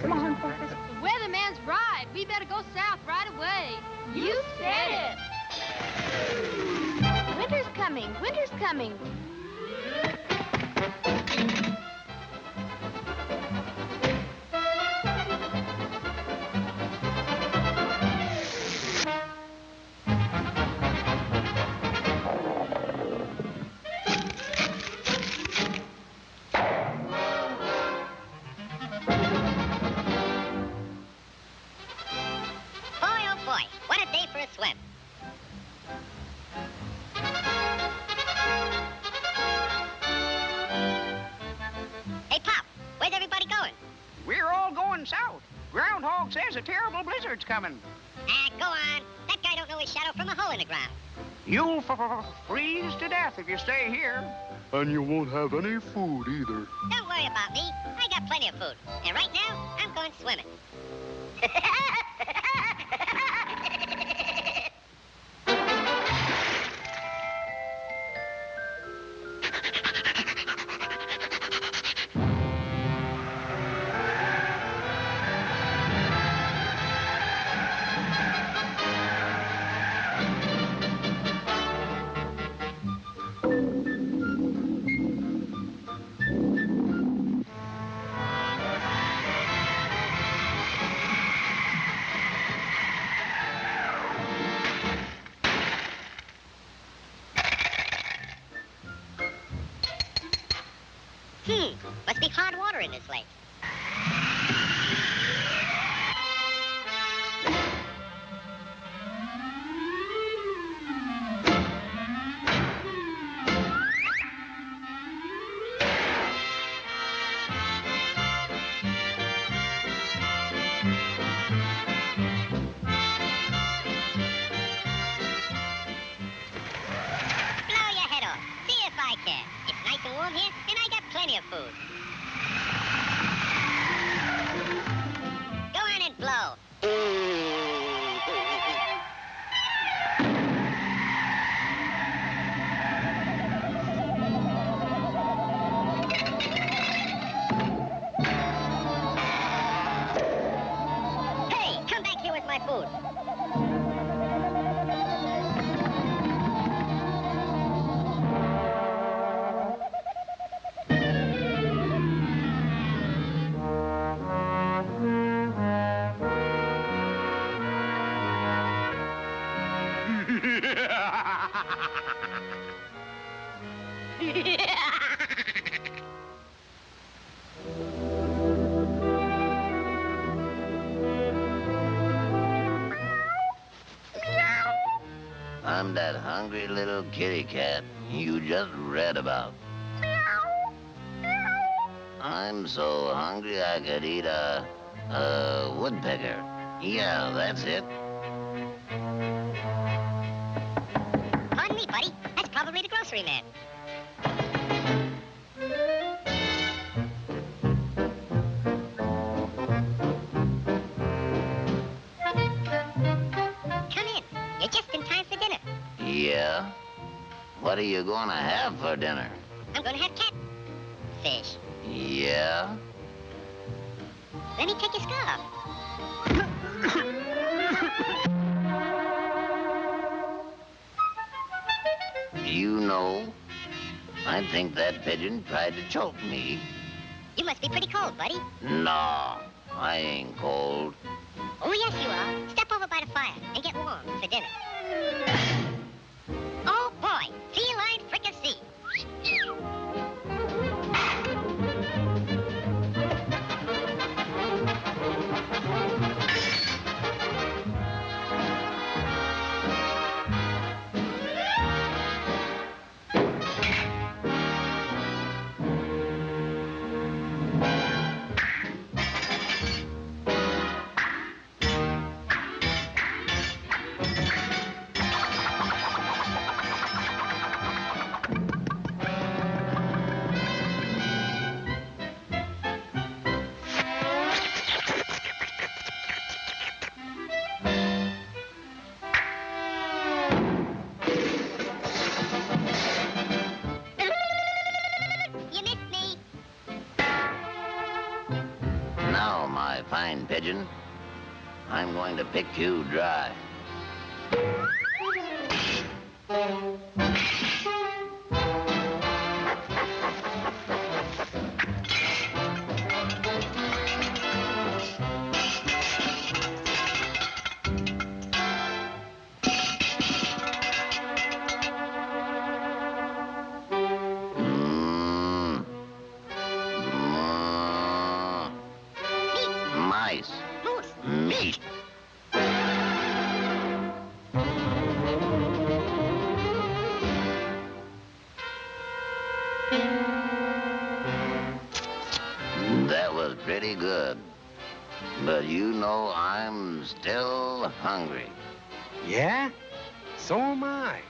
Come on, Focus. The weatherman's right. We better go south right away. You said it. Winter's coming. Winter's coming. Swim. Hey, Pop, where's everybody going? We're all going south. Groundhog says a terrible blizzard's coming. Ah, go on. That guy don't know his shadow from a hole in the ground. You'll freeze to death if you stay here. And you won't have any food either. Don't worry about me. I got plenty of food. And right now, I'm going swimming. Must be hard water in this lake. Blow your head off. See if I can. It's nice and warm here, and I got plenty of food. Go on and blow. Hey, come back here with my food. I'm that hungry little kitty cat you just read about. I'm so hungry I could eat a woodpecker. Yeah, that's it. Pardon me, buddy. That's probably the grocery man. Come in. You're just in time for dinner. Yeah? What are you gonna have for dinner? I'm gonna have catfish. Yeah? Let me take your scarf. You know, I think that pigeon tried to choke me. You must be pretty cold, buddy. No, I ain't cold. Oh, yes, you are. Step over by the fire and get warm for dinner. Oh, boy. Feline fricassee. fine pigeon. I'm going to pick you dry. Mice. Moose. Meat. That was pretty good. But you know I'm still hungry. Yeah? So am I.